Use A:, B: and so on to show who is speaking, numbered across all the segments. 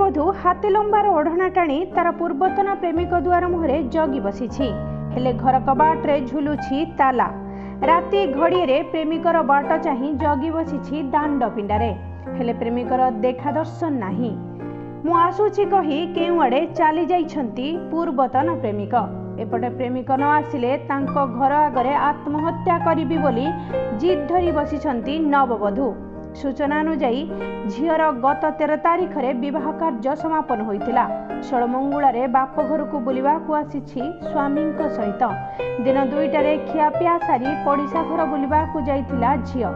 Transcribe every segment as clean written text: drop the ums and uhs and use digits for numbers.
A: नवबधू हाते लंबार ओढ़ना टाणी तार पूर्वतन प्रेमिक दुआर मुहरे जगी बसी हेले घर कबाटे झुलुछि ताला। राति घड़िए प्रेमिकर बाट चाही जगी बसी दांड पिंडारे हेले प्रेमिकर देखा दर्शन नाही। मु आसुछि कही केउ आड़े चली जाइछंती पूर्वतन प्रेमिक। एपटे प्रेमिक न आसिले तांको घर आगरे आत्महत्या करिबी बोली जिद धरी बसिछंती नवबधू। सूचना अनुसार झीर गत 13 तारिख में विवाह कार्य समापन होइतिला। षोलमंगुलारे बाप घर को बुलिबा को आसीछि स्वामी सहित। दिन 2टारे खियापिया सारी पड़िशा घर बुलिबा को जाइतिला झील।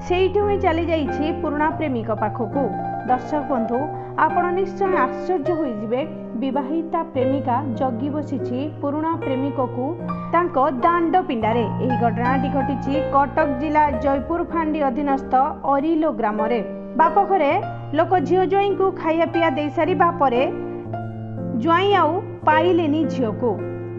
A: सेइठु ही चली जाइछि पुराना प्रेमिक पाखकू। दर्शक बंधु आपण निश्चय आश्चर्य होई जिवे। विवाहिता प्रेमिका जगी बसिछि पुराना प्रेमिक को तांको दांड पिंडारे। एही घटनाटी घटिछि कटक जिला जयपुर फांडी अधीनस्थ अरिलो ग्राम रे। बाप घरे लोक झियो ज्वाई को खाइया पिया दे सारिबा परे ज्वाई आउ पाइलेनी झियो को।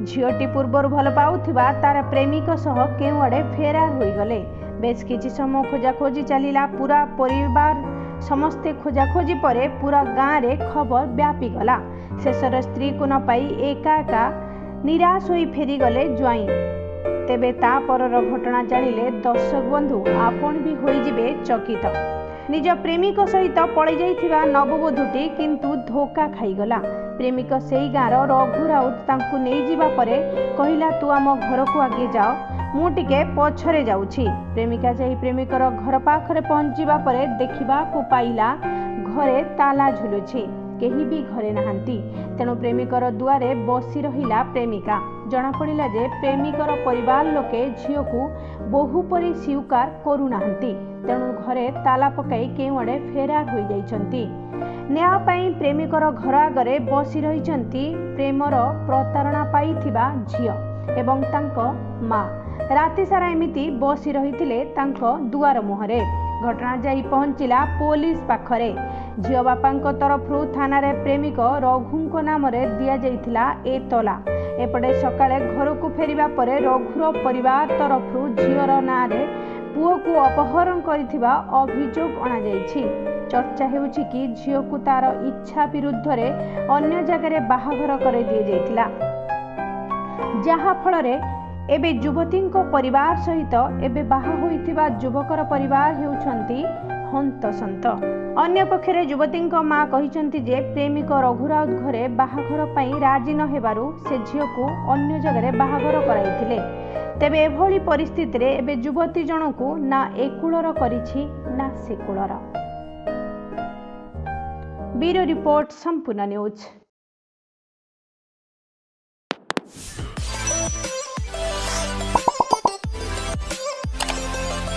A: झियोटी पूर्वर भल पाउथिबा तार प्रेमिक सह केउ आड़े फेरार होई गले। बेस किछि समय खोजाखोजी चलिला। पूरा परिवार समस्ते खोजाखोजी परे पूरा गाँव रे खबर व्यापी गला। शेषर स्त्री को न पाई एका एका निराश होई फेरी गले ज्वाई। तेबे ता परर घटना जानिले दर्शक बंधु आपण भी होई जिबे चकित। निज प्रेमिक सहित पळै जाइथिबा नवबधूटी किंतु धोखा खाईगला। प्रेमिक सेई गाँर रघु राउत तांकु नेई जिबा परे कहिला तू आम घर को आगे जाओ मु टिके पछरे जाउछि। प्रेमिका जाई प्रेमिकर घर पाखरे पहुंचीबा परे देखिबा को पाइला घरे ताला झुलुछि। केही भी घरे नाहांती। तेणु प्रेमिकर दुआरे बसी रहिला प्रेमिका। जना पड़िला जे प्रेमिकर परिवार लोके झियो को बहु परी स्वीकार करू नाहांती। तेणु घरे ताला पकाई केउ आड़े फेरार होई जाइछंती। न्याय पाई प्रेमिकर घर आगरे बसी रहिछंती प्रेमर प्रतारणा पाइथिबा झियो एवं तांको माँ। राति सारा एमिति बसी रहिथिले तांको दुआर मुहरे। घटना जाई पहुंचिला पुलिस पाखरे। झियो बापांको तरफरु थाना रे प्रेमिक रघुंको नाम रे दिया जाइथिला एतला। एपटे सकाळे घर को फेरिबा परे रघुर परिवार तरफरु झियोर ना रे पुओ को अपहरण करिथिबा अभियोग अणा जाइछि। चर्चा हेउछि कि झियो को तार इच्छा विरुद्ध रे अन्य जगह बाहाघर करे दिए जाइथिला। जहा फल रे एबे युवती परिवार सहित एबे बाहा होइथिबा युवकर परिवार हेउछंती हंतसंत। अन्य पक्षरे युवती माँ कहिसंती जे प्रेमिक रघुराउत घरे बाहाघर पई राजी न हेबारु से झियो को अन्य जगह बाहाघर कराइथिले। तेबे एभली परिस्थिति रे एबे युवती जनकू ना एकुलर करिछि ना सेकुलर। ब्यूरो रिपोर्ट संपूर्ण न्यूज।